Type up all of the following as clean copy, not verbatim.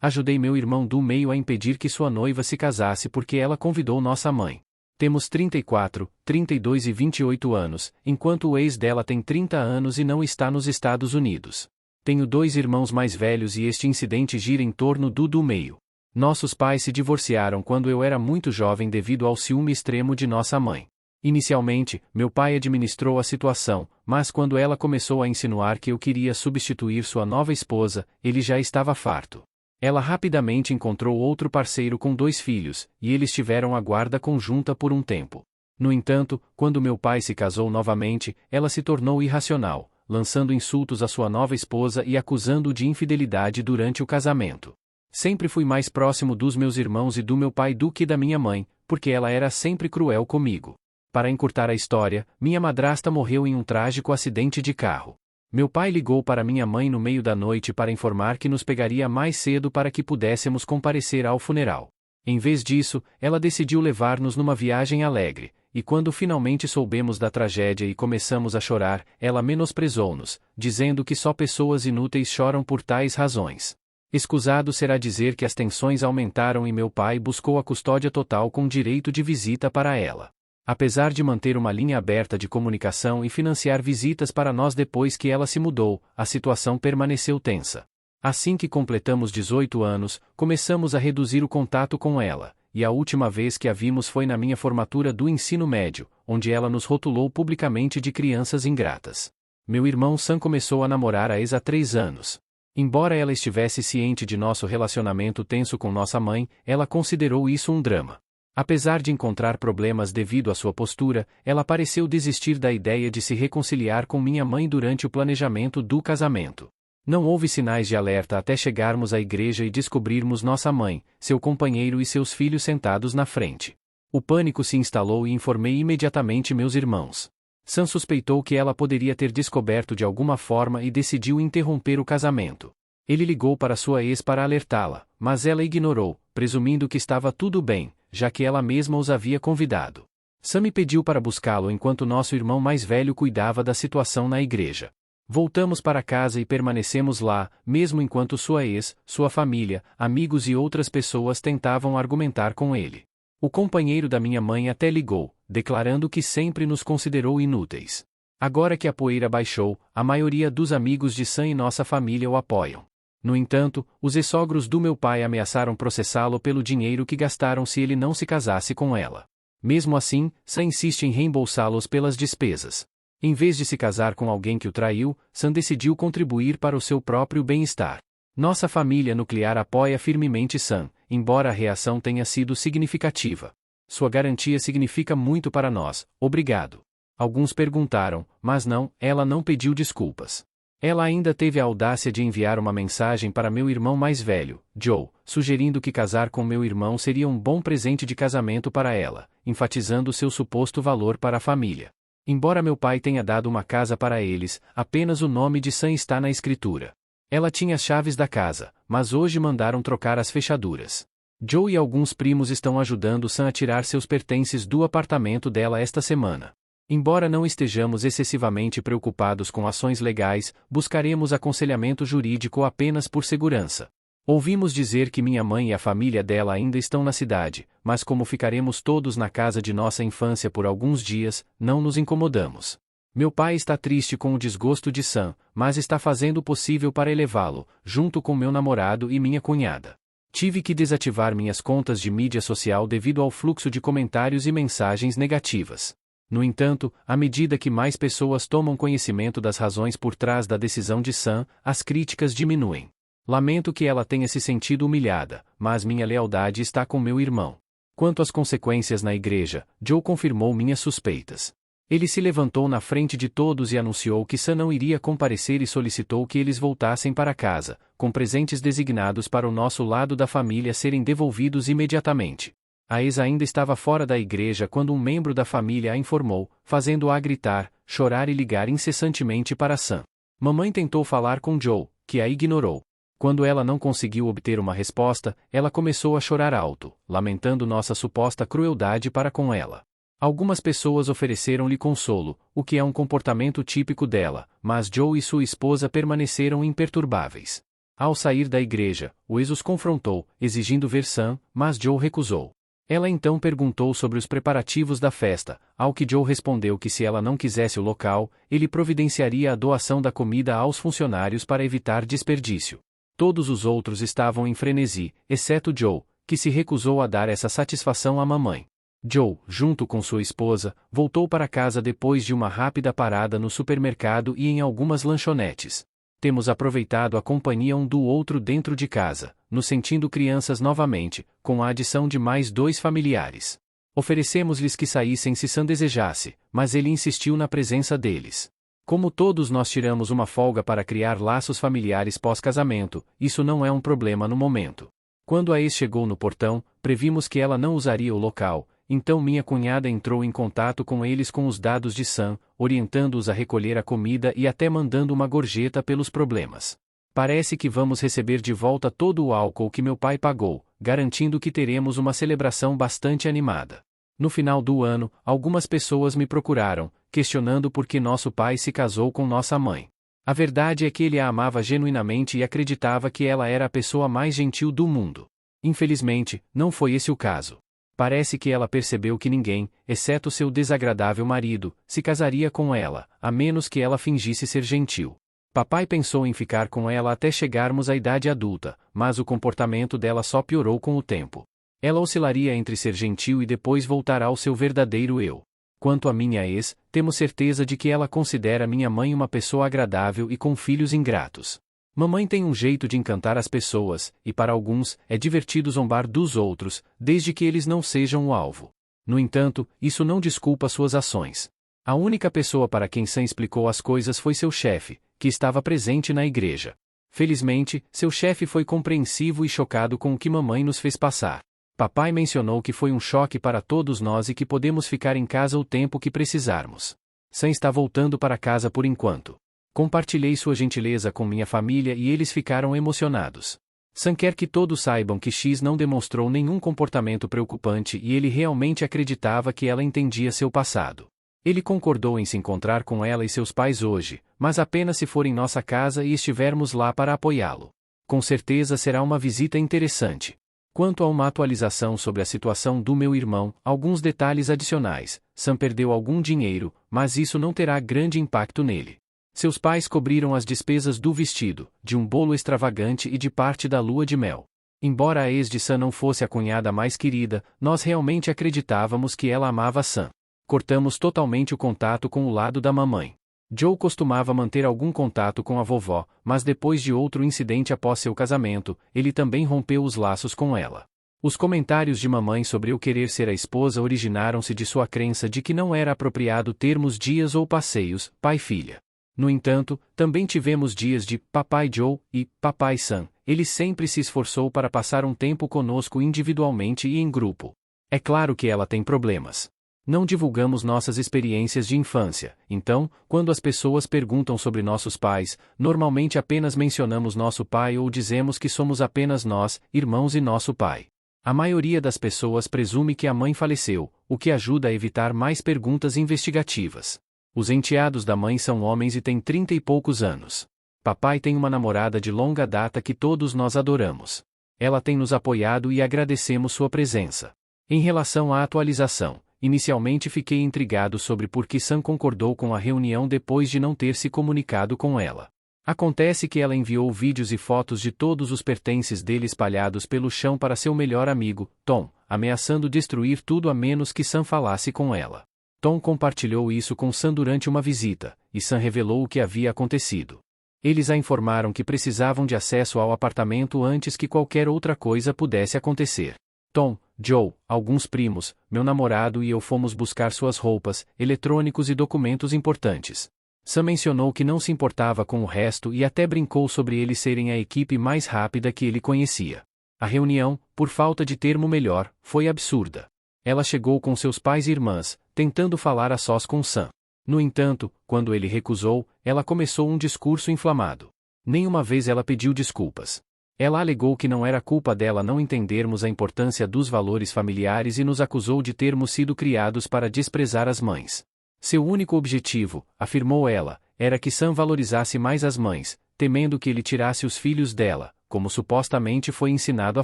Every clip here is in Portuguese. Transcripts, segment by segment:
Ajudei meu irmão do meio a impedir que sua noiva se casasse porque ela convidou nossa mãe. Temos 34, 32 e 28 anos, enquanto o ex dela tem 30 anos e não está nos Estados Unidos. Tenho 2 irmãos mais velhos e este incidente gira em torno do meio. Nossos pais se divorciaram quando eu era muito jovem devido ao ciúme extremo de nossa mãe. Inicialmente, meu pai administrou a situação, mas quando ela começou a insinuar que eu queria substituir sua nova esposa, ele já estava farto. Ela rapidamente encontrou outro parceiro com 2 filhos, e eles tiveram a guarda conjunta por um tempo. No entanto, quando meu pai se casou novamente, ela se tornou irracional, lançando insultos à sua nova esposa e acusando-o de infidelidade durante o casamento. Sempre fui mais próximo dos meus irmãos e do meu pai do que da minha mãe, porque ela era sempre cruel comigo. Para encurtar a história, minha madrasta morreu em um trágico acidente de carro. Meu pai ligou para minha mãe no meio da noite para informar que nos pegaria mais cedo para que pudéssemos comparecer ao funeral. Em vez disso, ela decidiu levar-nos numa viagem alegre, e quando finalmente soubemos da tragédia e começamos a chorar, ela menosprezou-nos, dizendo que só pessoas inúteis choram por tais razões. Escusado será dizer que as tensões aumentaram e meu pai buscou a custódia total com direito de visita para ela. Apesar de manter uma linha aberta de comunicação e financiar visitas para nós depois que ela se mudou, a situação permaneceu tensa. Assim que completamos 18 anos, começamos a reduzir o contato com ela, e a última vez que a vimos foi na minha formatura do ensino médio, onde ela nos rotulou publicamente de crianças ingratas. Meu irmão Sam começou a namorar a ex há 3 anos. Embora ela estivesse ciente de nosso relacionamento tenso com nossa mãe, ela considerou isso um drama. Apesar de encontrar problemas devido à sua postura, ela pareceu desistir da ideia de se reconciliar com minha mãe durante o planejamento do casamento. Não houve sinais de alerta até chegarmos à igreja e descobrirmos nossa mãe, seu companheiro e seus filhos sentados na frente. O pânico se instalou e informei imediatamente meus irmãos. Sam suspeitou que ela poderia ter descoberto de alguma forma e decidiu interromper o casamento. Ele ligou para sua ex para alertá-la, mas ela ignorou, presumindo que estava tudo bem, já que ela mesma os havia convidado. Sam me pediu para buscá-lo enquanto nosso irmão mais velho cuidava da situação na igreja. Voltamos para casa e permanecemos lá, mesmo enquanto sua ex, sua família, amigos e outras pessoas tentavam argumentar com ele. O companheiro da minha mãe até ligou, declarando que sempre nos considerou inúteis. Agora que a poeira baixou, a maioria dos amigos de Sam e nossa família o apoiam. No entanto, os ex-sogros do meu pai ameaçaram processá-lo pelo dinheiro que gastaram se ele não se casasse com ela. Mesmo assim, Sam insiste em reembolsá-los pelas despesas. Em vez de se casar com alguém que o traiu, Sam decidiu contribuir para o seu próprio bem-estar. Nossa família nuclear apoia firmemente Sam, embora a reação tenha sido significativa. Sua garantia significa muito para nós, obrigado. Alguns perguntaram, mas não, ela não pediu desculpas. Ela ainda teve a audácia de enviar uma mensagem para meu irmão mais velho, Joe, sugerindo que casar com meu irmão seria um bom presente de casamento para ela, enfatizando seu suposto valor para a família. Embora meu pai tenha dado uma casa para eles, apenas o nome de Sam está na escritura. Ela tinha as chaves da casa, mas hoje mandaram trocar as fechaduras. Joe e alguns primos estão ajudando Sam a tirar seus pertences do apartamento dela esta semana. Embora não estejamos excessivamente preocupados com ações legais, buscaremos aconselhamento jurídico apenas por segurança. Ouvimos dizer que minha mãe e a família dela ainda estão na cidade, mas como ficaremos todos na casa de nossa infância por alguns dias, não nos incomodamos. Meu pai está triste com o desgosto de Sam, mas está fazendo o possível para elevá-lo, junto com meu namorado e minha cunhada. Tive que desativar minhas contas de mídia social devido ao fluxo de comentários e mensagens negativas. No entanto, à medida que mais pessoas tomam conhecimento das razões por trás da decisão de Sam, as críticas diminuem. Lamento que ela tenha se sentido humilhada, mas minha lealdade está com meu irmão. Quanto às consequências na igreja, Joe confirmou minhas suspeitas. Ele se levantou na frente de todos e anunciou que Sam não iria comparecer e solicitou que eles voltassem para casa, com presentes designados para o nosso lado da família serem devolvidos imediatamente. A ex ainda estava fora da igreja quando um membro da família a informou, fazendo-a gritar, chorar e ligar incessantemente para Sam. Mamãe tentou falar com Joe, que a ignorou. Quando ela não conseguiu obter uma resposta, ela começou a chorar alto, lamentando nossa suposta crueldade para com ela. Algumas pessoas ofereceram-lhe consolo, o que é um comportamento típico dela, mas Joe e sua esposa permaneceram imperturbáveis. Ao sair da igreja, Wes os confrontou, exigindo ver Sam, mas Joe recusou. Ela então perguntou sobre os preparativos da festa, ao que Joe respondeu que se ela não quisesse o local, ele providenciaria a doação da comida aos funcionários para evitar desperdício. Todos os outros estavam em frenesi, exceto Joe, que se recusou a dar essa satisfação à mamãe. Joe, junto com sua esposa, voltou para casa depois de uma rápida parada no supermercado e em algumas lanchonetes. Temos aproveitado a companhia um do outro dentro de casa, nos sentindo crianças novamente, com a adição de mais 2 familiares. Oferecemos-lhes que saíssem se Sam desejasse, mas ele insistiu na presença deles. Como todos nós tiramos uma folga para criar laços familiares pós-casamento, isso não é um problema no momento. Quando a ex chegou no portão, previmos que ela não usaria o local, então minha cunhada entrou em contato com eles com os dados de Sam, orientando-os a recolher a comida e até mandando uma gorjeta pelos problemas. Parece que vamos receber de volta todo o álcool que meu pai pagou, garantindo que teremos uma celebração bastante animada. No final do ano, algumas pessoas me procuraram, questionando por que nosso pai se casou com nossa mãe. A verdade é que ele a amava genuinamente e acreditava que ela era a pessoa mais gentil do mundo. Infelizmente, não foi esse o caso. Parece que ela percebeu que ninguém, exceto seu desagradável marido, se casaria com ela, a menos que ela fingisse ser gentil. Papai pensou em ficar com ela até chegarmos à idade adulta, mas o comportamento dela só piorou com o tempo. Ela oscilaria entre ser gentil e depois voltar ao seu verdadeiro eu. Quanto à minha ex, temos certeza de que ela considera minha mãe uma pessoa agradável e com filhos ingratos. Mamãe tem um jeito de encantar as pessoas, e para alguns, é divertido zombar dos outros, desde que eles não sejam o alvo. No entanto, isso não desculpa suas ações. A única pessoa para quem Sam explicou as coisas foi seu chefe, que estava presente na igreja. Felizmente, seu chefe foi compreensivo e chocado com o que mamãe nos fez passar. Papai mencionou que foi um choque para todos nós e que podemos ficar em casa o tempo que precisarmos. Sam está voltando para casa por enquanto. Compartilhei sua gentileza com minha família e eles ficaram emocionados. Sam quer que todos saibam que X não demonstrou nenhum comportamento preocupante e ele realmente acreditava que ela entendia seu passado. Ele concordou em se encontrar com ela e seus pais hoje, mas apenas se for em nossa casa e estivermos lá para apoiá-lo. Com certeza será uma visita interessante. Quanto a uma atualização sobre a situação do meu irmão, alguns detalhes adicionais. Sam perdeu algum dinheiro, mas isso não terá grande impacto nele. Seus pais cobriram as despesas do vestido, de um bolo extravagante e de parte da lua de mel. Embora a ex de Sam não fosse a cunhada mais querida, nós realmente acreditávamos que ela amava Sam. Cortamos totalmente o contato com o lado da mamãe. Joe costumava manter algum contato com a vovó, mas depois de outro incidente após seu casamento, ele também rompeu os laços com ela. Os comentários de mamãe sobre eu querer ser a esposa originaram-se de sua crença de que não era apropriado termos dias ou passeios, pai-filha. No entanto, também tivemos dias de Papai Joe e Papai Sam. Ele sempre se esforçou para passar um tempo conosco individualmente e em grupo. É claro que ela tem problemas. Não divulgamos nossas experiências de infância, então, quando as pessoas perguntam sobre nossos pais, normalmente apenas mencionamos nosso pai ou dizemos que somos apenas nós, irmãos e nosso pai. A maioria das pessoas presume que a mãe faleceu, o que ajuda a evitar mais perguntas investigativas. Os enteados da mãe são homens e têm 30 e poucos anos. Papai tem uma namorada de longa data que todos nós adoramos. Ela tem nos apoiado e agradecemos sua presença. Em relação à atualização, inicialmente fiquei intrigado sobre por que Sam concordou com a reunião depois de não ter se comunicado com ela. Acontece que ela enviou vídeos e fotos de todos os pertences dele espalhados pelo chão para seu melhor amigo, Tom, ameaçando destruir tudo a menos que Sam falasse com ela. Tom compartilhou isso com Sam durante uma visita, e Sam revelou o que havia acontecido. Eles a informaram que precisavam de acesso ao apartamento antes que qualquer outra coisa pudesse acontecer. Tom, Joe, alguns primos, meu namorado e eu fomos buscar suas roupas, eletrônicos e documentos importantes. Sam mencionou que não se importava com o resto e até brincou sobre eles serem a equipe mais rápida que ele conhecia. A reunião, por falta de termo melhor, foi absurda. Ela chegou com seus pais e irmãs, tentando falar a sós com Sam. No entanto, quando ele recusou, ela começou um discurso inflamado. Nenhuma vez ela pediu desculpas. Ela alegou que não era culpa dela não entendermos a importância dos valores familiares e nos acusou de termos sido criados para desprezar as mães. Seu único objetivo, afirmou ela, era que Sam valorizasse mais as mães, temendo que ele tirasse os filhos dela, como supostamente foi ensinado a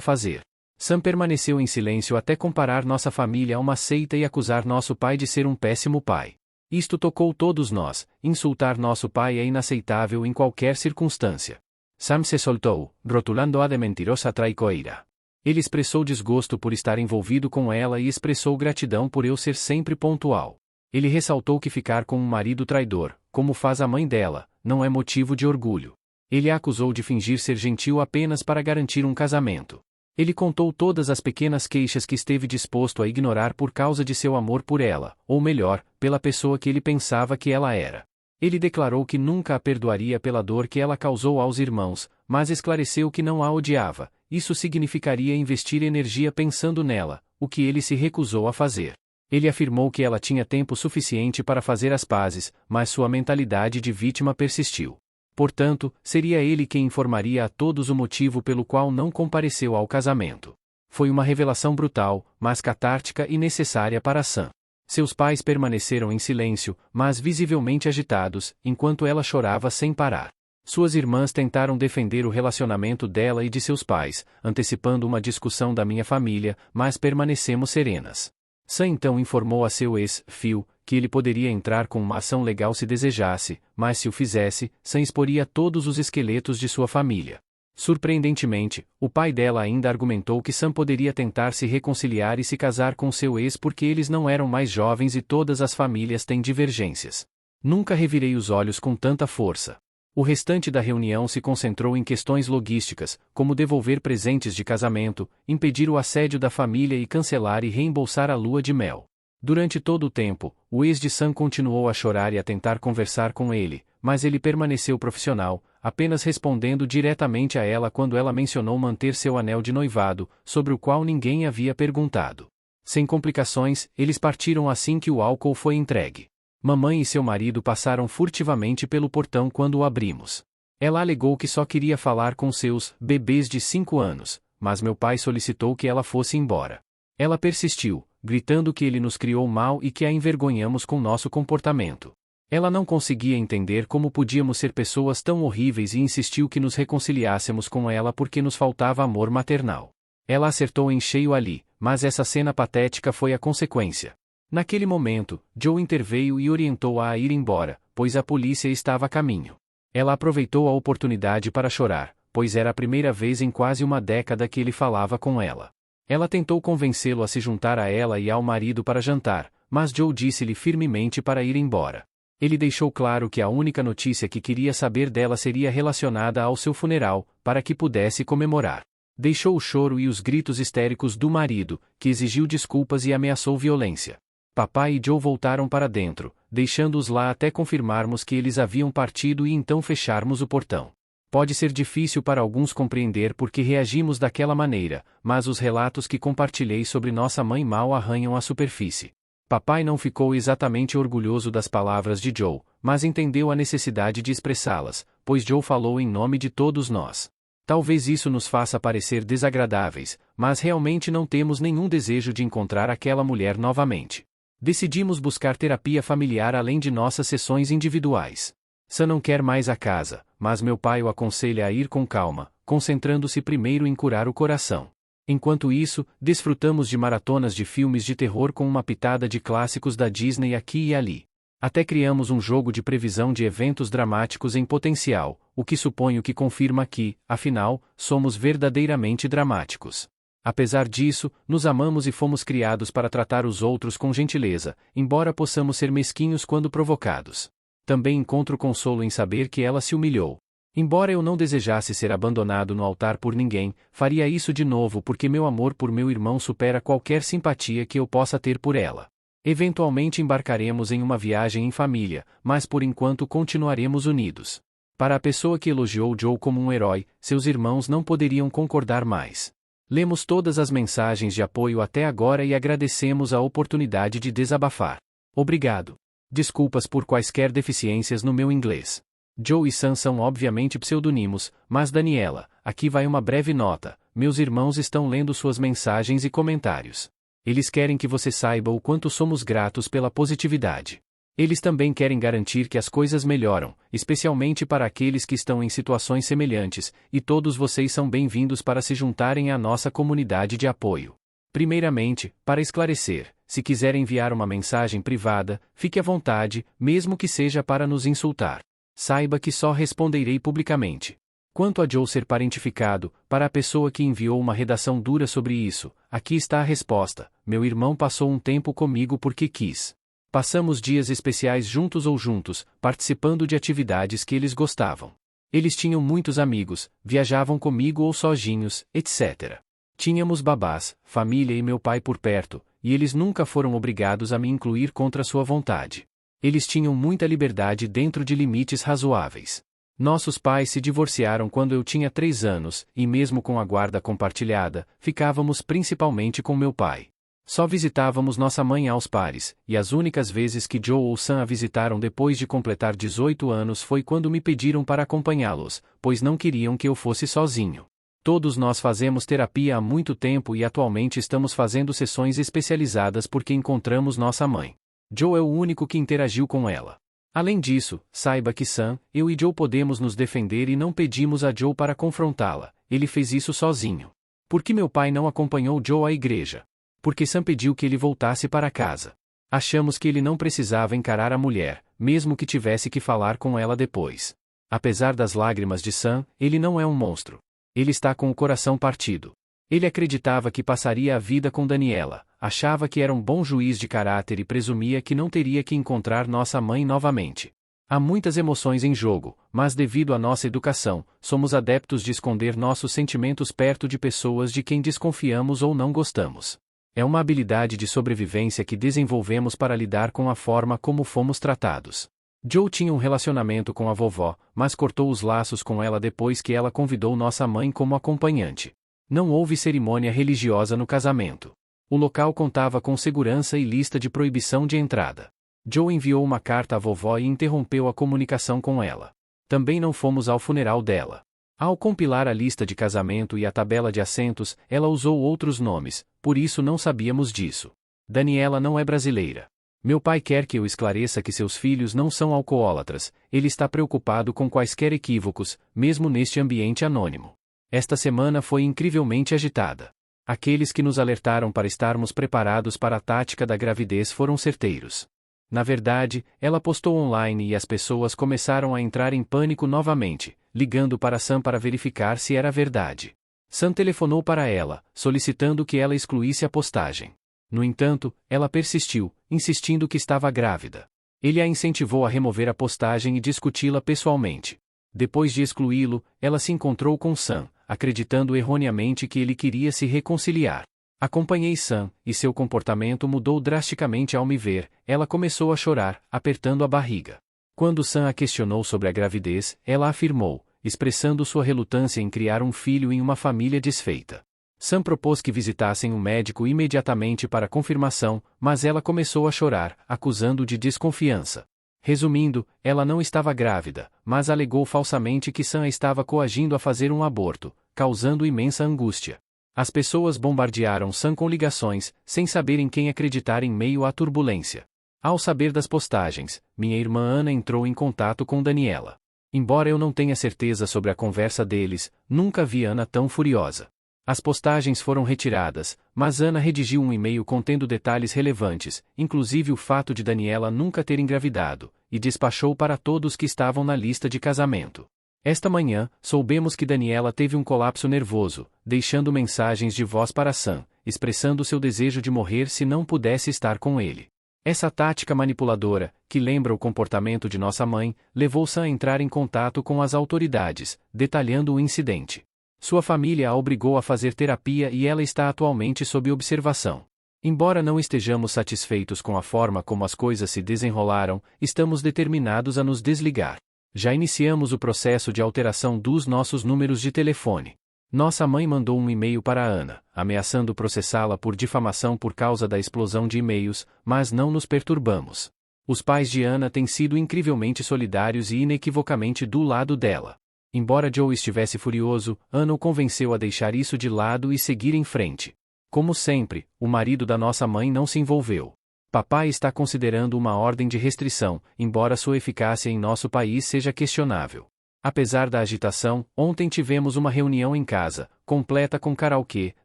fazer. Sam permaneceu em silêncio até comparar nossa família a uma seita e acusar nosso pai de ser um péssimo pai. Isto tocou todos nós, insultar nosso pai é inaceitável em qualquer circunstância. Sam se soltou, rotulando-a de mentirosa traiçoeira. Ele expressou desgosto por estar envolvido com ela e expressou gratidão por eu ser sempre pontual. Ele ressaltou que ficar com um marido traidor, como faz a mãe dela, não é motivo de orgulho. Ele a acusou de fingir ser gentil apenas para garantir um casamento. Ele contou todas as pequenas queixas que esteve disposto a ignorar por causa de seu amor por ela, ou melhor, pela pessoa que ele pensava que ela era. Ele declarou que nunca a perdoaria pela dor que ela causou aos irmãos, mas esclareceu que não a odiava. Isso significaria investir energia pensando nela, o que ele se recusou a fazer. Ele afirmou que ela tinha tempo suficiente para fazer as pazes, mas sua mentalidade de vítima persistiu. Portanto, seria ele quem informaria a todos o motivo pelo qual não compareceu ao casamento. Foi uma revelação brutal, mas catártica e necessária para Sam. Seus pais permaneceram em silêncio, mas visivelmente agitados, enquanto ela chorava sem parar. Suas irmãs tentaram defender o relacionamento dela e de seus pais, antecipando uma discussão da minha família, mas permanecemos serenas. Sam então informou a seu ex-Phil que ele poderia entrar com uma ação legal se desejasse, mas se o fizesse, Sam exporia todos os esqueletos de sua família. Surpreendentemente, o pai dela ainda argumentou que Sam poderia tentar se reconciliar e se casar com seu ex porque eles não eram mais jovens e todas as famílias têm divergências. Nunca revirei os olhos com tanta força. O restante da reunião se concentrou em questões logísticas, como devolver presentes de casamento, impedir o assédio da família e cancelar e reembolsar a lua de mel. Durante todo o tempo, o ex de Sam continuou a chorar e a tentar conversar com ele, mas ele permaneceu profissional, apenas respondendo diretamente a ela quando ela mencionou manter seu anel de noivado, sobre o qual ninguém havia perguntado. Sem complicações, eles partiram assim que o álcool foi entregue. Mamãe e seu marido passaram furtivamente pelo portão quando o abrimos. Ela alegou que só queria falar com seus bebês de 5 anos, mas meu pai solicitou que ela fosse embora. Ela persistiu, gritando que ele nos criou mal e que a envergonhamos com nosso comportamento. Ela não conseguia entender como podíamos ser pessoas tão horríveis e insistiu que nos reconciliássemos com ela porque nos faltava amor maternal. Ela acertou em cheio ali, mas essa cena patética foi a consequência. Naquele momento, Joe interveio e orientou-a a ir embora, pois a polícia estava a caminho. Ela aproveitou a oportunidade para chorar, pois era a primeira vez em quase uma década que ele falava com ela. Ela tentou convencê-lo a se juntar a ela e ao marido para jantar, mas Joe disse-lhe firmemente para ir embora. Ele deixou claro que a única notícia que queria saber dela seria relacionada ao seu funeral, para que pudesse comemorar. Deixou o choro e os gritos histéricos do marido, que exigiu desculpas e ameaçou violência. Papai e Joe voltaram para dentro, deixando-os lá até confirmarmos que eles haviam partido e então fecharmos o portão. Pode ser difícil para alguns compreender por que reagimos daquela maneira, mas os relatos que compartilhei sobre nossa mãe mal arranham a superfície. Papai não ficou exatamente orgulhoso das palavras de Joe, mas entendeu a necessidade de expressá-las, pois Joe falou em nome de todos nós. Talvez isso nos faça parecer desagradáveis, mas realmente não temos nenhum desejo de encontrar aquela mulher novamente. Decidimos buscar terapia familiar além de nossas sessões individuais. Sam não quer mais a casa, mas meu pai o aconselha a ir com calma, concentrando-se primeiro em curar o coração. Enquanto isso, desfrutamos de maratonas de filmes de terror com uma pitada de clássicos da Disney aqui e ali. Até criamos um jogo de previsão de eventos dramáticos em potencial, o que suponho que confirma que, afinal, somos verdadeiramente dramáticos. Apesar disso, nos amamos e fomos criados para tratar os outros com gentileza, embora possamos ser mesquinhos quando provocados. Também encontro consolo em saber que ela se humilhou. Embora eu não desejasse ser abandonado no altar por ninguém, faria isso de novo porque meu amor por meu irmão supera qualquer simpatia que eu possa ter por ela. Eventualmente embarcaremos em uma viagem em família, mas por enquanto continuaremos unidos. Para a pessoa que elogiou Joe como um herói, seus irmãos não poderiam concordar mais. Lemos todas as mensagens de apoio até agora e agradecemos a oportunidade de desabafar. Obrigado. Desculpas por quaisquer deficiências no meu inglês. Joe e Sam são obviamente pseudonimos, mas Daniela, aqui vai uma breve nota, meus irmãos estão lendo suas mensagens e comentários. Eles querem que você saiba o quanto somos gratos pela positividade. Eles também querem garantir que as coisas melhoram, especialmente para aqueles que estão em situações semelhantes, e todos vocês são bem-vindos para se juntarem à nossa comunidade de apoio. Primeiramente, para esclarecer, se quiser enviar uma mensagem privada, fique à vontade, mesmo que seja para nos insultar. Saiba que só responderei publicamente. Quanto a Joe ser parentificado, para a pessoa que enviou uma redação dura sobre isso, aqui está a resposta: meu irmão passou um tempo comigo porque quis. Passamos dias especiais juntos ou juntos, participando de atividades que eles gostavam. Eles tinham muitos amigos, viajavam comigo ou sozinhos, etc. Tínhamos babás, família e meu pai por perto, e eles nunca foram obrigados a me incluir contra sua vontade. Eles tinham muita liberdade dentro de limites razoáveis. Nossos pais se divorciaram quando eu tinha 3 anos, e mesmo com a guarda compartilhada, ficávamos principalmente com meu pai. Só visitávamos nossa mãe aos pares, e as únicas vezes que Joe ou Sam a visitaram depois de completar 18 anos foi quando me pediram para acompanhá-los, pois não queriam que eu fosse sozinho. Todos nós fazemos terapia há muito tempo e atualmente estamos fazendo sessões especializadas porque encontramos nossa mãe. Joe é o único que interagiu com ela. Além disso, saiba que Sam, eu e Joe podemos nos defender e não pedimos a Joe para confrontá-la, ele fez isso sozinho. Por que meu pai não acompanhou Joe à igreja? Porque Sam pediu que ele voltasse para casa. Achamos que ele não precisava encarar a mulher, mesmo que tivesse que falar com ela depois. Apesar das lágrimas de Sam, ele não é um monstro. Ele está com o coração partido. Ele acreditava que passaria a vida com Daniela, achava que era um bom juiz de caráter e presumia que não teria que encontrar nossa mãe novamente. Há muitas emoções em jogo, mas devido à nossa educação, somos adeptos de esconder nossos sentimentos perto de pessoas de quem desconfiamos ou não gostamos. É uma habilidade de sobrevivência que desenvolvemos para lidar com a forma como fomos tratados. Joe tinha um relacionamento com a vovó, mas cortou os laços com ela depois que ela convidou nossa mãe como acompanhante. Não houve cerimônia religiosa no casamento. O local contava com segurança e lista de proibição de entrada. Joe enviou uma carta à vovó e interrompeu a comunicação com ela. Também não fomos ao funeral dela. Ao compilar a lista de casamento e a tabela de assentos, ela usou outros nomes, por isso não sabíamos disso. Daniela não é brasileira. Meu pai quer que eu esclareça que seus filhos não são alcoólatras, ele está preocupado com quaisquer equívocos, mesmo neste ambiente anônimo. Esta semana foi incrivelmente agitada. Aqueles que nos alertaram para estarmos preparados para a tática da gravidez foram certeiros. Na verdade, ela postou online e as pessoas começaram a entrar em pânico novamente, ligando para Sam para verificar se era verdade. Sam telefonou para ela, solicitando que ela excluísse a postagem. No entanto, ela persistiu, insistindo que estava grávida. Ele a incentivou a remover a postagem e discuti-la pessoalmente. Depois de excluí-lo, ela se encontrou com Sam, acreditando erroneamente que ele queria se reconciliar. Acompanhei Sam, e seu comportamento mudou drasticamente ao me ver. Ela começou a chorar, apertando a barriga. Quando Sam a questionou sobre a gravidez, ela afirmou, expressando sua relutância em criar um filho em uma família desfeita. Sam propôs que visitassem um médico imediatamente para confirmação, mas ela começou a chorar, acusando de desconfiança. Resumindo, ela não estava grávida, mas alegou falsamente que Sam a estava coagindo a fazer um aborto, causando imensa angústia. As pessoas bombardearam Sam com ligações, sem saber em quem acreditar em meio à turbulência. Ao saber das postagens, minha irmã Ana entrou em contato com Daniela. Embora eu não tenha certeza sobre a conversa deles, nunca vi Ana tão furiosa. As postagens foram retiradas, mas Ana redigiu um e-mail contendo detalhes relevantes, inclusive o fato de Daniela nunca ter engravidado, e despachou para todos que estavam na lista de casamento. Esta manhã, soubemos que Daniela teve um colapso nervoso, deixando mensagens de voz para Sam, expressando seu desejo de morrer se não pudesse estar com ele. Essa tática manipuladora, que lembra o comportamento de nossa mãe, levou Sam a entrar em contato com as autoridades, detalhando o incidente. Sua família a obrigou a fazer terapia e ela está atualmente sob observação. Embora não estejamos satisfeitos com a forma como as coisas se desenrolaram, estamos determinados a nos desligar. Já iniciamos o processo de alteração dos nossos números de telefone. Nossa mãe mandou um e-mail para Ana, ameaçando processá-la por difamação por causa da explosão de e-mails, mas não nos perturbamos. Os pais de Ana têm sido incrivelmente solidários e inequivocamente do lado dela. Embora Joe estivesse furioso, Ana o convenceu a deixar isso de lado e seguir em frente. Como sempre, o marido da nossa mãe não se envolveu. Papai está considerando uma ordem de restrição, embora sua eficácia em nosso país seja questionável. Apesar da agitação, ontem tivemos uma reunião em casa, completa com karaokê,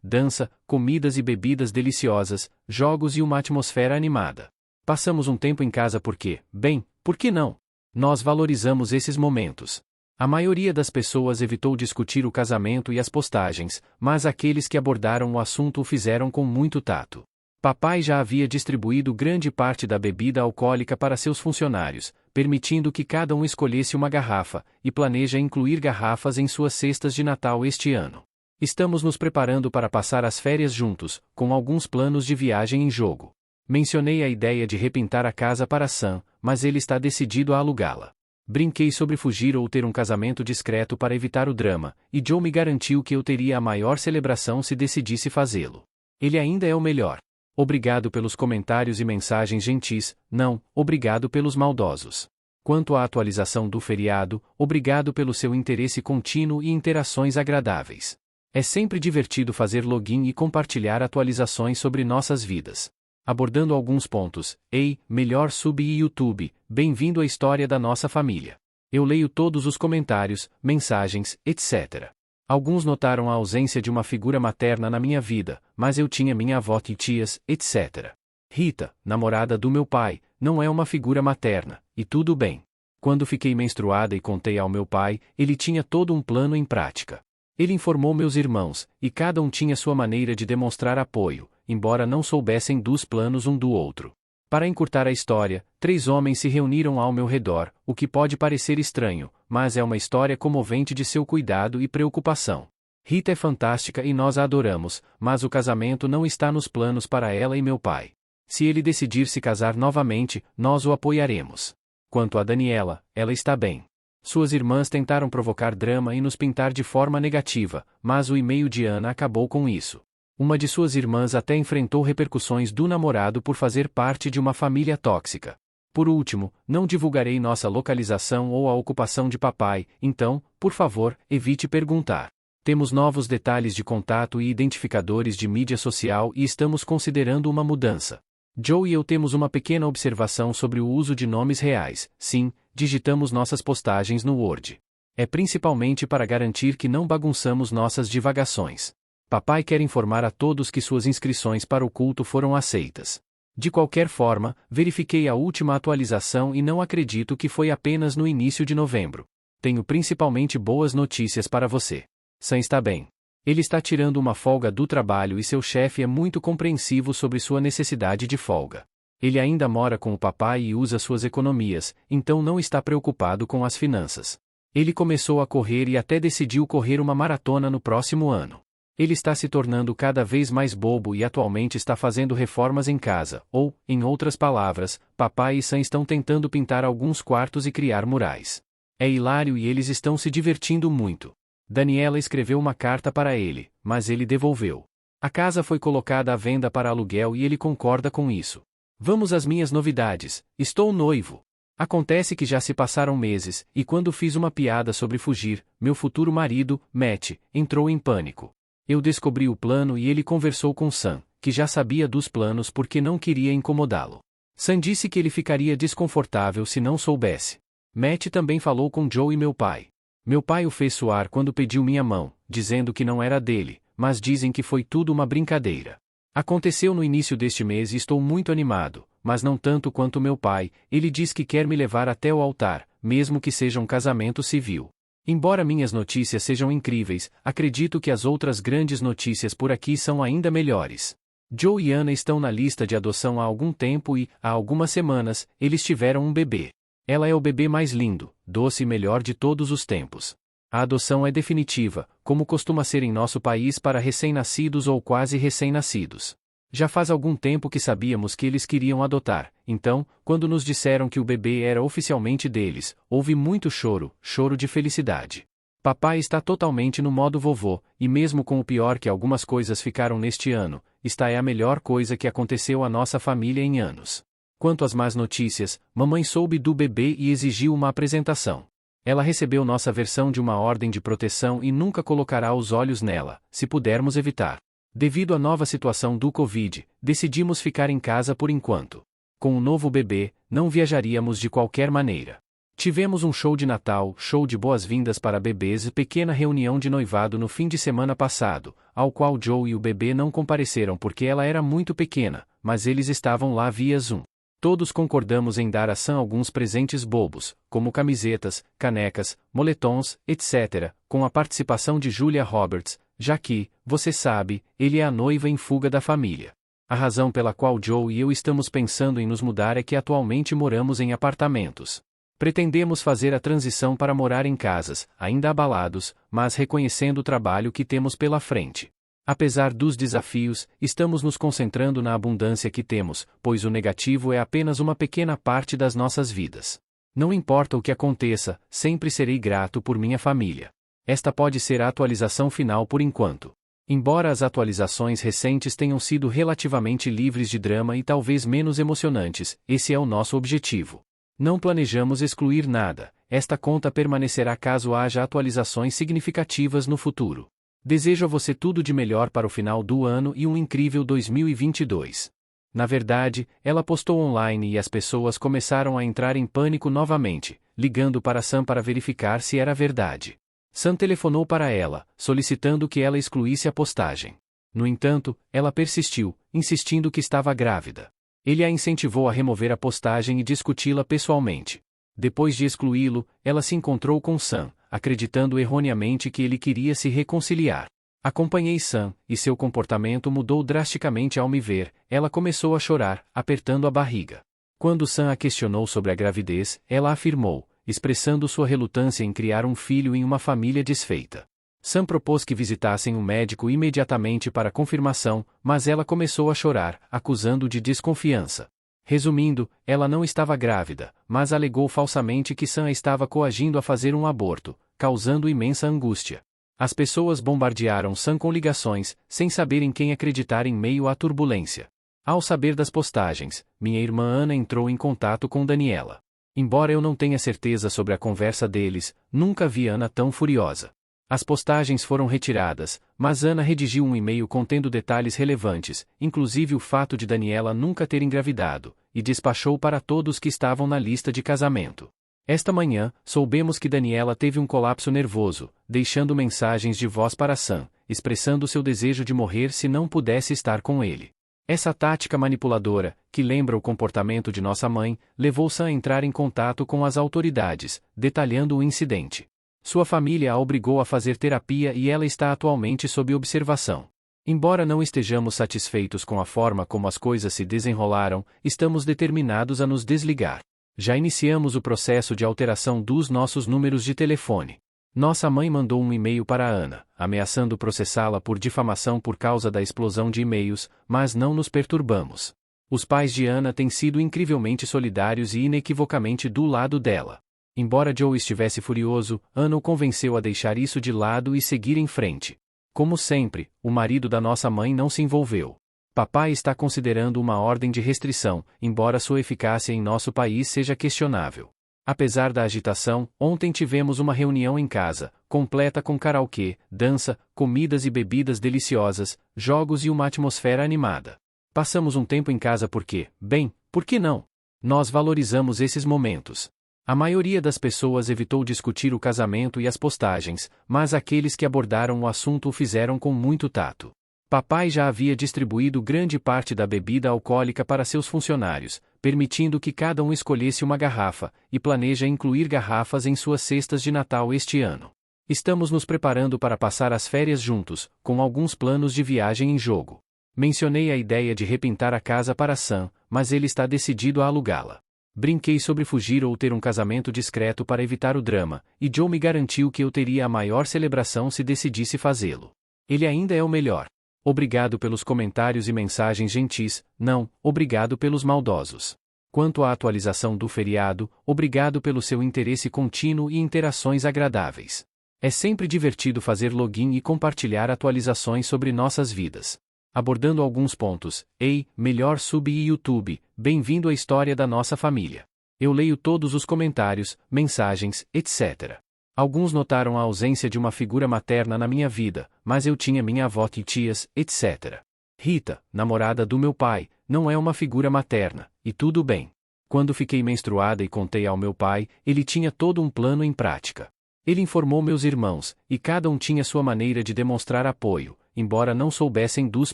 dança, comidas e bebidas deliciosas, jogos e uma atmosfera animada. Passamos um tempo em casa porque, bem, por que não? Nós valorizamos esses momentos. A maioria das pessoas evitou discutir o casamento e as postagens, mas aqueles que abordaram o assunto o fizeram com muito tato. Papai já havia distribuído grande parte da bebida alcoólica para seus funcionários, permitindo que cada um escolhesse uma garrafa, e planeja incluir garrafas em suas cestas de Natal este ano. Estamos nos preparando para passar as férias juntos, com alguns planos de viagem em jogo. Mencionei a ideia de repintar a casa para Sam, mas ele está decidido a alugá-la. Brinquei sobre fugir ou ter um casamento discreto para evitar o drama, e Joe me garantiu que eu teria a maior celebração se decidisse fazê-lo. Ele ainda é o melhor. Obrigado pelos comentários e mensagens gentis, não, obrigado pelos maldosos. Quanto à atualização do feriado, obrigado pelo seu interesse contínuo e interações agradáveis. É sempre divertido fazer login e compartilhar atualizações sobre nossas vidas. Abordando alguns pontos, ei, melhor sub e YouTube, bem-vindo à história da nossa família. Eu leio todos os comentários, mensagens, etc. Alguns notaram a ausência de uma figura materna na minha vida, mas eu tinha minha avó e tias, etc. Rita, namorada do meu pai, não é uma figura materna, e tudo bem. Quando fiquei menstruada e contei ao meu pai, ele tinha todo um plano em prática. Ele informou meus irmãos, e cada um tinha sua maneira de demonstrar apoio, embora não soubessem dos planos um do outro. Para encurtar a história, 3 homens se reuniram ao meu redor, o que pode parecer estranho, mas é uma história comovente de seu cuidado e preocupação. Rita é fantástica e nós a adoramos, mas o casamento não está nos planos para ela e meu pai. Se ele decidir se casar novamente, nós o apoiaremos. Quanto a Daniela, ela está bem. Suas irmãs tentaram provocar drama e nos pintar de forma negativa, mas o e-mail de Ana acabou com isso. Uma de suas irmãs até enfrentou repercussões do namorado por fazer parte de uma família tóxica. Por último, não divulgarei nossa localização ou a ocupação de papai, então, por favor, evite perguntar. Temos novos detalhes de contato e identificadores de mídia social e estamos considerando uma mudança. Joe e eu temos uma pequena observação sobre o uso de nomes reais. Sim, digitamos nossas postagens no Word. É principalmente para garantir que não bagunçamos nossas divagações. Papai quer informar a todos que suas inscrições para o culto foram aceitas. De qualquer forma, verifiquei a última atualização e não acredito que foi apenas no início de novembro. Tenho principalmente boas notícias para você. Sam está bem. Ele está tirando uma folga do trabalho e seu chefe é muito compreensivo sobre sua necessidade de folga. Ele ainda mora com o papai e usa suas economias, então não está preocupado com as finanças. Ele começou a correr e até decidiu correr uma maratona no próximo ano. Ele está se tornando cada vez mais bobo e atualmente está fazendo reformas em casa, ou, em outras palavras, papai e Sam estão tentando pintar alguns quartos e criar murais. É hilário e eles estão se divertindo muito. Daniela escreveu uma carta para ele, mas ele devolveu. A casa foi colocada à venda para aluguel e ele concorda com isso. Vamos às minhas novidades, estou noivo. Acontece que já se passaram meses, e quando fiz uma piada sobre fugir, meu futuro marido, Matt, entrou em pânico. Eu descobri o plano e ele conversou com Sam, que já sabia dos planos porque não queria incomodá-lo. Sam disse que ele ficaria desconfortável se não soubesse. Matt também falou com Joe e meu pai. Meu pai o fez suar quando pediu minha mão, dizendo que não era dele, mas dizem que foi tudo uma brincadeira. Aconteceu no início deste mês e estou muito animado, mas não tanto quanto meu pai. Ele diz que quer me levar até o altar, mesmo que seja um casamento civil. Embora minhas notícias sejam incríveis, acredito que as outras grandes notícias por aqui são ainda melhores. Joe e Ana estão na lista de adoção há algum tempo e, há algumas semanas, eles tiveram um bebê. Ela é o bebê mais lindo, doce e melhor de todos os tempos. A adoção é definitiva, como costuma ser em nosso país para recém-nascidos ou quase recém-nascidos. Já faz algum tempo que sabíamos que eles queriam adotar, então, quando nos disseram que o bebê era oficialmente deles, houve muito choro, choro de felicidade. Papai está totalmente no modo vovô, e mesmo com o pior que algumas coisas ficaram neste ano, esta é a melhor coisa que aconteceu à nossa família em anos. Quanto às más notícias, mamãe soube do bebê e exigiu uma apresentação. Ela recebeu nossa versão de uma ordem de proteção e nunca colocará os olhos nela, se pudermos evitar. Devido à nova situação do Covid, decidimos ficar em casa por enquanto. com o novo bebê, não viajaríamos de qualquer maneira. Tivemos um show de Natal, show de boas-vindas para bebês e pequena reunião de noivado no fim de semana passado, ao qual Joe e o bebê não compareceram porque ela era muito pequena, mas eles estavam lá via Zoom. Todos concordamos em dar a Sam alguns presentes bobos, como camisetas, canecas, moletons, etc., com a participação de Julia Roberts, já que, você sabe, ele é a noiva em fuga da família. A razão pela qual Joe e eu estamos pensando em nos mudar é que atualmente moramos em apartamentos. Pretendemos fazer a transição para morar em casas, ainda abalados, mas reconhecendo o trabalho que temos pela frente. Apesar dos desafios, estamos nos concentrando na abundância que temos, pois o negativo é apenas uma pequena parte das nossas vidas. Não importa o que aconteça, sempre serei grato por minha família. Esta pode ser a atualização final por enquanto. Embora as atualizações recentes tenham sido relativamente livres de drama e talvez menos emocionantes, esse é o nosso objetivo. Não planejamos excluir nada, esta conta permanecerá caso haja atualizações significativas no futuro. Desejo a você tudo de melhor para o final do ano e um incrível 2022. Na verdade, ela postou online e as pessoas começaram a entrar em pânico novamente, ligando para Sam para verificar se era verdade. Sam telefonou para ela, solicitando que ela excluísse a postagem. No entanto, ela persistiu, insistindo que estava grávida. Ele a incentivou a remover a postagem e discuti-la pessoalmente. Depois de excluí-lo, ela se encontrou com Sam, acreditando erroneamente que ele queria se reconciliar. Acompanhei Sam, e seu comportamento mudou drasticamente ao me ver. Ela começou a chorar, apertando a barriga. Quando Sam a questionou sobre a gravidez, ela afirmou, expressando sua relutância em criar um filho em uma família desfeita. Sam propôs que visitassem um médico imediatamente para confirmação, mas ela começou a chorar, acusando-o de desconfiança. Resumindo, ela não estava grávida, mas alegou falsamente que Sam a estava coagindo a fazer um aborto, causando imensa angústia. As pessoas bombardearam Sam com ligações, sem saber em quem acreditar em meio à turbulência. Ao saber das postagens, minha irmã Ana entrou em contato com Daniela. Embora eu não tenha certeza sobre a conversa deles, nunca vi Ana tão furiosa. As postagens foram retiradas, mas Ana redigiu um e-mail contendo detalhes relevantes, inclusive o fato de Daniela nunca ter engravidado, e despachou para todos que estavam na lista de casamento. Esta manhã, soubemos que Daniela teve um colapso nervoso, deixando mensagens de voz para Sam, expressando seu desejo de morrer se não pudesse estar com ele. Essa tática manipuladora, que lembra o comportamento de nossa mãe, levou Sam a entrar em contato com as autoridades, detalhando o incidente. Sua família a obrigou a fazer terapia e ela está atualmente sob observação. Embora não estejamos satisfeitos com a forma como as coisas se desenrolaram, estamos determinados a nos desligar. Já iniciamos o processo de alteração dos nossos números de telefone. Nossa mãe mandou um e-mail para Ana, ameaçando processá-la por difamação por causa da explosão de e-mails, mas não nos perturbamos. Os pais de Ana têm sido incrivelmente solidários e inequivocamente do lado dela. Embora Joe estivesse furioso, Ana o convenceu a deixar isso de lado e seguir em frente. Como sempre, o marido da nossa mãe não se envolveu. Papai está considerando uma ordem de restrição, embora sua eficácia em nosso país seja questionável. Apesar da agitação, ontem tivemos uma reunião em casa, completa com karaokê, dança, comidas e bebidas deliciosas, jogos e uma atmosfera animada. Passamos um tempo em casa porque, bem, por que não? Nós valorizamos esses momentos. A maioria das pessoas evitou discutir o casamento e as postagens, mas aqueles que abordaram o assunto o fizeram com muito tato. Papai já havia distribuído grande parte da bebida alcoólica para seus funcionários, permitindo que cada um escolhesse uma garrafa, e planeja incluir garrafas em suas cestas de Natal este ano. Estamos nos preparando para passar as férias juntos, com alguns planos de viagem em jogo. Mencionei a ideia de repintar a casa para Sam, mas ele está decidido a alugá-la. Brinquei sobre fugir ou ter um casamento discreto para evitar o drama, e Joe me garantiu que eu teria a maior celebração se decidisse fazê-lo. Ele ainda é o melhor. Obrigado pelos comentários e mensagens gentis, não, obrigado pelos maldosos. Quanto à atualização do feriado, obrigado pelo seu interesse contínuo e interações agradáveis. É sempre divertido fazer login e compartilhar atualizações sobre nossas vidas. Abordando alguns pontos, ei, melhor sub e YouTube, bem-vindo à história da nossa família. Eu leio todos os comentários, mensagens, etc. Alguns notaram a ausência de uma figura materna na minha vida, mas eu tinha minha avó e tias, etc. Rita, namorada do meu pai, não é uma figura materna, e tudo bem. Quando fiquei menstruada e contei ao meu pai, ele tinha todo um plano em prática. Ele informou meus irmãos, e cada um tinha sua maneira de demonstrar apoio, embora não soubessem dos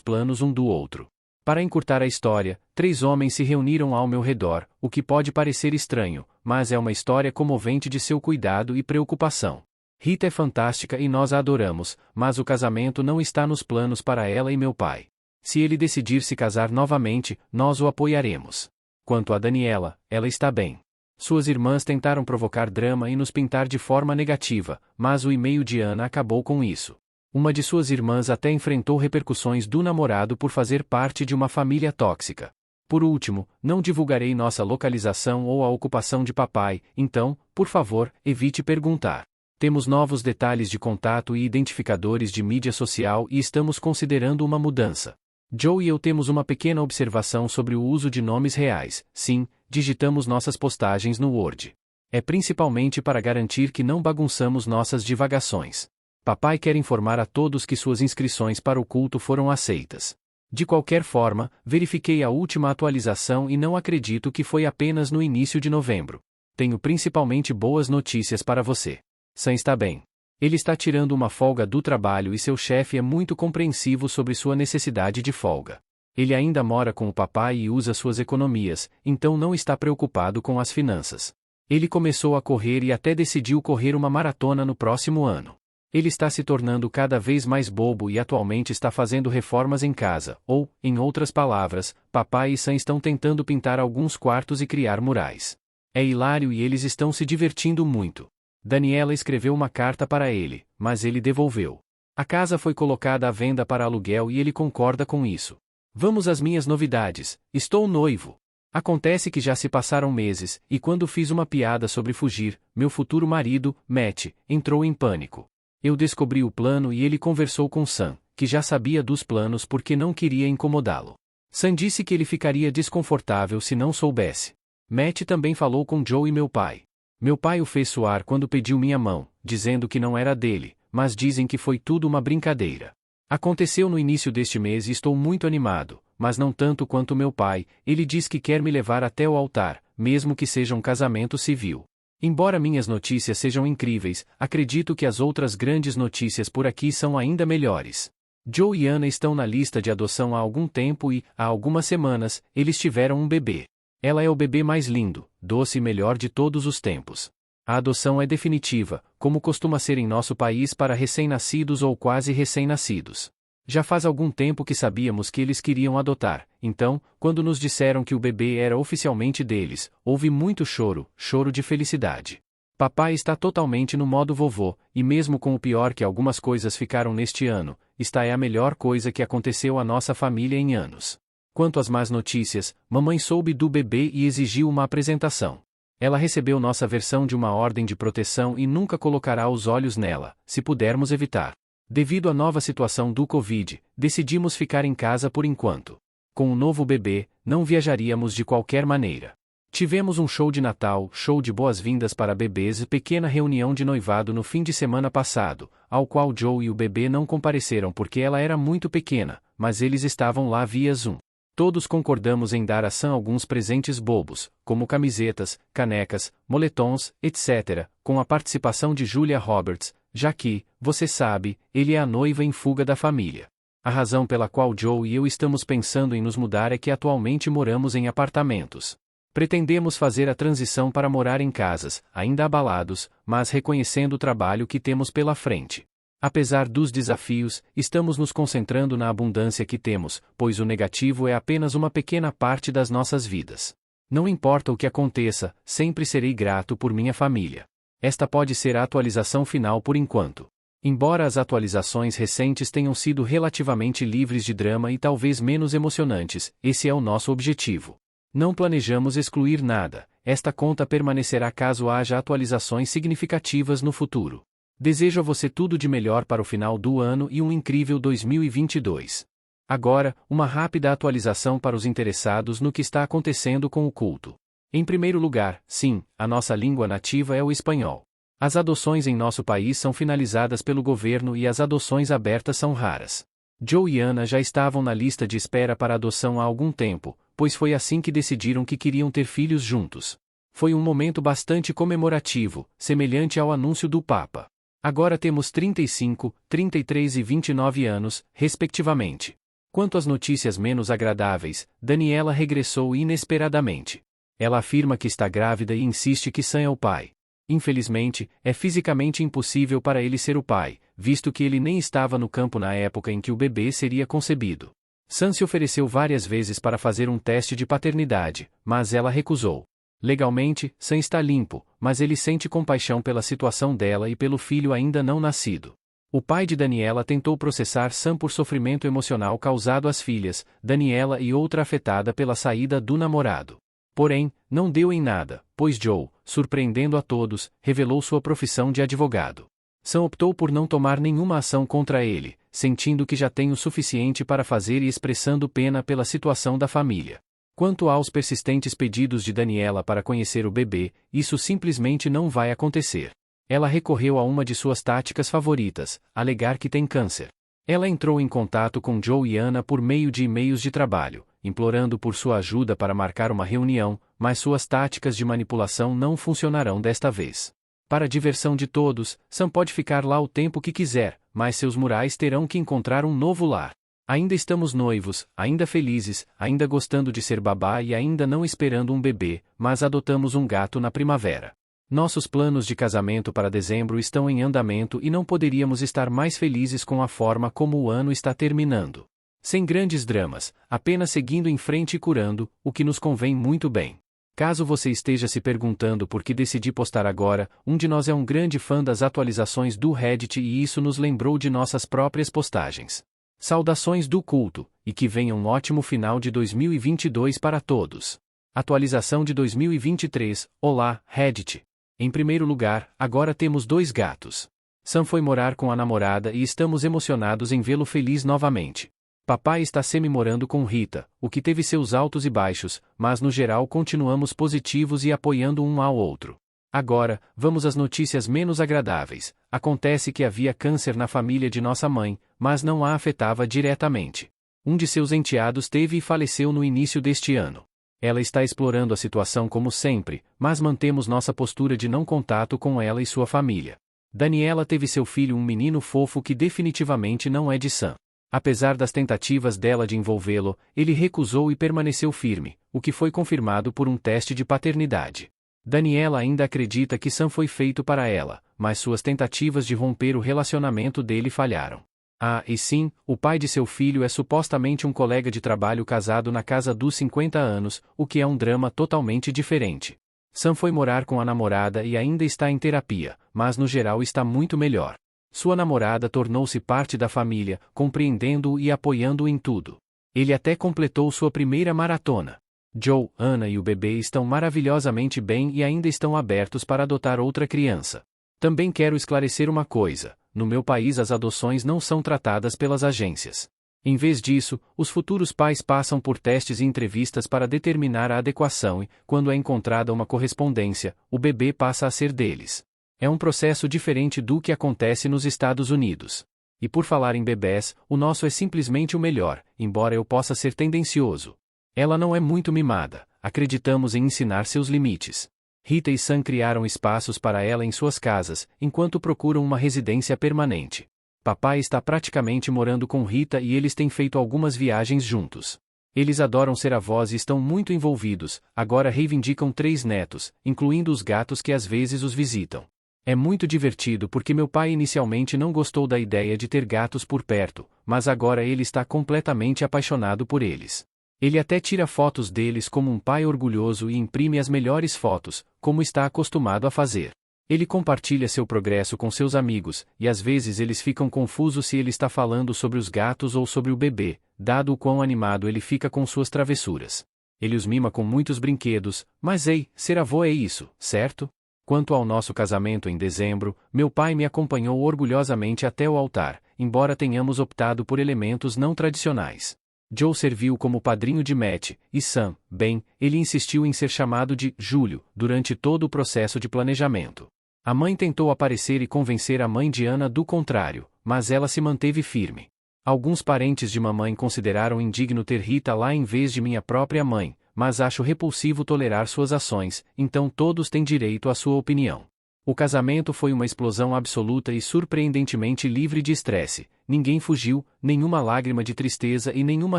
planos um do outro. Para encurtar a história, 3 homens se reuniram ao meu redor, o que pode parecer estranho, mas é uma história comovente de seu cuidado e preocupação. Rita é fantástica e nós a adoramos, mas o casamento não está nos planos para ela e meu pai. Se ele decidir se casar novamente, nós o apoiaremos. Quanto a Daniela, ela está bem. Suas irmãs tentaram provocar drama e nos pintar de forma negativa, mas o e-mail de Ana acabou com isso. Uma de suas irmãs até enfrentou repercussões do namorado por fazer parte de uma família tóxica. Por último, não divulgarei nossa localização ou a ocupação de papai, então, por favor, evite perguntar. Temos novos detalhes de contato e identificadores de mídia social e estamos considerando uma mudança. Joe e eu temos uma pequena observação sobre o uso de nomes reais. Sim, digitamos nossas postagens no Word. É principalmente para garantir que não bagunçamos nossas divagações. Papai quer informar a todos que suas inscrições para o culto foram aceitas. De qualquer forma, verifiquei a última atualização e não acredito que foi apenas no início de novembro. Tenho principalmente boas notícias para você. Sam está bem. Ele está tirando uma folga do trabalho e seu chefe é muito compreensivo sobre sua necessidade de folga. Ele ainda mora com o papai e usa suas economias, então não está preocupado com as finanças. Ele começou a correr e até decidiu correr uma maratona no próximo ano. Ele está se tornando cada vez mais bobo e atualmente está fazendo reformas em casa, ou, em outras palavras, papai e Sam estão tentando pintar alguns quartos e criar murais. É hilário e eles estão se divertindo muito. Daniela escreveu uma carta para ele, mas ele devolveu. A casa foi colocada à venda para aluguel e ele concorda com isso. Vamos às minhas novidades. Estou noivo. Acontece que já se passaram meses, e quando fiz uma piada sobre fugir, meu futuro marido, Matt, entrou em pânico. Eu descobri o plano e ele conversou com Sam, que já sabia dos planos porque não queria incomodá-lo. Sam disse que ele ficaria desconfortável se não soubesse. Matt também falou com Joe e meu pai. Meu pai o fez suar quando pediu minha mão, dizendo que não era dele, mas dizem que foi tudo uma brincadeira. Aconteceu no início deste mês e estou muito animado, mas não tanto quanto meu pai. Ele diz que quer me levar até o altar, mesmo que seja um casamento civil. Embora minhas notícias sejam incríveis, acredito que as outras grandes notícias por aqui são ainda melhores. Joe e Ana estão na lista de adoção há algum tempo e, há algumas semanas, eles tiveram um bebê. Ela é o bebê mais lindo, doce e melhor de todos os tempos. A adoção é definitiva, como costuma ser em nosso país para recém-nascidos ou quase recém-nascidos. Já faz algum tempo que sabíamos que eles queriam adotar, então, quando nos disseram que o bebê era oficialmente deles, houve muito choro, choro de felicidade. Papai está totalmente no modo vovô, e mesmo com o pior que algumas coisas ficaram neste ano, esta é a melhor coisa que aconteceu à nossa família em anos. Quanto às más notícias, mamãe soube do bebê e exigiu uma apresentação. Ela recebeu nossa versão de uma ordem de proteção e nunca colocará os olhos nela, se pudermos evitar. Devido à nova situação do Covid, decidimos ficar em casa por enquanto. Com o novo bebê, não viajaríamos de qualquer maneira. Tivemos um show de Natal, show de boas-vindas para bebês e pequena reunião de noivado no fim de semana passado, ao qual Joe e o bebê não compareceram porque ela era muito pequena, mas eles estavam lá via Zoom. Todos concordamos em dar a Sam alguns presentes bobos, como camisetas, canecas, moletons, etc., com a participação de Julia Roberts, já que, você sabe, ele é a noiva em fuga da família. A razão pela qual Joe e eu estamos pensando em nos mudar é que atualmente moramos em apartamentos. Pretendemos fazer a transição para morar em casas, ainda abalados, mas reconhecendo o trabalho que temos pela frente. Apesar dos desafios, estamos nos concentrando na abundância que temos, pois o negativo é apenas uma pequena parte das nossas vidas. Não importa o que aconteça, sempre serei grato por minha família. Esta pode ser a atualização final por enquanto. Embora as atualizações recentes tenham sido relativamente livres de drama e talvez menos emocionantes, esse é o nosso objetivo. Não planejamos excluir nada, esta conta permanecerá caso haja atualizações significativas no futuro. Desejo a você tudo de melhor para o final do ano e um incrível 2022. Agora, uma rápida atualização para os interessados no que está acontecendo com o culto. Em primeiro lugar, sim, a nossa língua nativa é o espanhol. As adoções em nosso país são finalizadas pelo governo e as adoções abertas são raras. Joe e Ana já estavam na lista de espera para adoção há algum tempo, pois foi assim que decidiram que queriam ter filhos juntos. Foi um momento bastante comemorativo, semelhante ao anúncio do Papa. Agora temos 35, 33 e 29 anos, respectivamente. Quanto às notícias menos agradáveis, Daniela regressou inesperadamente. Ela afirma que está grávida e insiste que Sam é o pai. Infelizmente, é fisicamente impossível para ele ser o pai, visto que ele nem estava no campo na época em que o bebê seria concebido. Sam se ofereceu várias vezes para fazer um teste de paternidade, mas ela recusou. Legalmente, Sam está limpo, mas ele sente compaixão pela situação dela e pelo filho ainda não nascido. O pai de Daniela tentou processar Sam por sofrimento emocional causado às filhas, Daniela e outra afetada pela saída do namorado. Porém, não deu em nada, pois Joe, surpreendendo a todos, revelou sua profissão de advogado. Sam optou por não tomar nenhuma ação contra ele, sentindo que já tem o suficiente para fazer e expressando pena pela situação da família. Quanto aos persistentes pedidos de Daniela para conhecer o bebê, isso simplesmente não vai acontecer. Ela recorreu a uma de suas táticas favoritas, alegar que tem câncer. Ela entrou em contato com Joe e Anna por meio de e-mails de trabalho, implorando por sua ajuda para marcar uma reunião, mas suas táticas de manipulação não funcionarão desta vez. Para a diversão de todos, Sam pode ficar lá o tempo que quiser, mas seus murais terão que encontrar um novo lar. Ainda estamos noivos, ainda felizes, ainda gostando de ser babá e ainda não esperando um bebê, mas adotamos um gato na primavera. Nossos planos de casamento para dezembro estão em andamento e não poderíamos estar mais felizes com a forma como o ano está terminando. Sem grandes dramas, apenas seguindo em frente e curando, o que nos convém muito bem. Caso você esteja se perguntando por que decidi postar agora, um de nós é um grande fã das atualizações do Reddit e isso nos lembrou de nossas próprias postagens. Saudações do culto, e que venha um ótimo final de 2022 para todos. Atualização de 2023, olá, Reddit. Em primeiro lugar, agora temos 2 gatos. Sam foi morar com a namorada e estamos emocionados em vê-lo feliz novamente. Papai está semi-morando com Rita, o que teve seus altos e baixos, mas no geral continuamos positivos e apoiando um ao outro. Agora, vamos às notícias menos agradáveis. Acontece que havia câncer na família de nossa mãe, mas não a afetava diretamente. Um de seus enteados teve e faleceu no início deste ano. Ela está explorando a situação como sempre, mas mantemos nossa postura de não contato com ela e sua família. Daniela teve seu filho, um menino fofo que definitivamente não é de Sam. Apesar das tentativas dela de envolvê-lo, ele recusou e permaneceu firme, o que foi confirmado por um teste de paternidade. Daniela ainda acredita que Sam foi feito para ela, mas suas tentativas de romper o relacionamento dele falharam. Ah, e sim, o pai de seu filho é supostamente um colega de trabalho casado na casa dos 50 anos, o que é um drama totalmente diferente. Sam foi morar com a namorada e ainda está em terapia, mas no geral está muito melhor. Sua namorada tornou-se parte da família, compreendendo-o e apoiando-o em tudo. Ele até completou sua primeira maratona. Joe, Anna e o bebê estão maravilhosamente bem e ainda estão abertos para adotar outra criança. Também quero esclarecer uma coisa: no meu país as adoções não são tratadas pelas agências. Em vez disso, os futuros pais passam por testes e entrevistas para determinar a adequação e, quando é encontrada uma correspondência, o bebê passa a ser deles. É um processo diferente do que acontece nos Estados Unidos. E por falar em bebés, o nosso é simplesmente o melhor, embora eu possa ser tendencioso. Ela não é muito mimada, acreditamos em ensinar seus limites. Rita e Sam criaram espaços para ela em suas casas, enquanto procuram uma residência permanente. Papai está praticamente morando com Rita e eles têm feito algumas viagens juntos. Eles adoram ser avós e estão muito envolvidos, agora reivindicam 3 netos, incluindo os gatos que às vezes os visitam. É muito divertido porque meu pai inicialmente não gostou da ideia de ter gatos por perto, mas agora ele está completamente apaixonado por eles. Ele até tira fotos deles como um pai orgulhoso e imprime as melhores fotos, como está acostumado a fazer. Ele compartilha seu progresso com seus amigos, e às vezes eles ficam confusos se ele está falando sobre os gatos ou sobre o bebê, dado o quão animado ele fica com suas travessuras. Ele os mima com muitos brinquedos, mas ei, ser avô é isso, certo? Quanto ao nosso casamento em dezembro, meu pai me acompanhou orgulhosamente até o altar, embora tenhamos optado por elementos não tradicionais. Joe serviu como padrinho de Matt, e Sam, bem, ele insistiu em ser chamado de Júlio durante todo o processo de planejamento. A mãe tentou aparecer e convencer a mãe de Anna do contrário, mas ela se manteve firme. Alguns parentes de mamãe consideraram indigno ter Rita lá em vez de minha própria mãe, mas acho repulsivo tolerar suas ações, então todos têm direito à sua opinião. O casamento foi uma explosão absoluta e surpreendentemente livre de estresse, ninguém fugiu, nenhuma lágrima de tristeza e nenhuma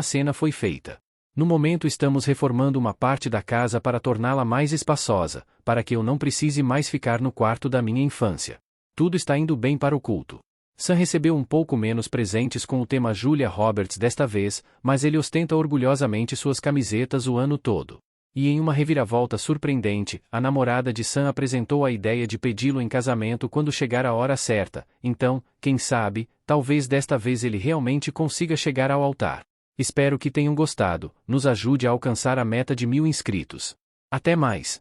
cena foi feita. No momento estamos reformando uma parte da casa para torná-la mais espaçosa, para que eu não precise mais ficar no quarto da minha infância. Tudo está indo bem para o culto. Sam recebeu um pouco menos presentes com o tema Julia Roberts desta vez, mas ele ostenta orgulhosamente suas camisetas o ano todo. E em uma reviravolta surpreendente, a namorada de Sam apresentou a ideia de pedi-lo em casamento quando chegar a hora certa, então, quem sabe, talvez desta vez ele realmente consiga chegar ao altar. Espero que tenham gostado, nos ajude a alcançar a meta de 1000 inscritos. Até mais!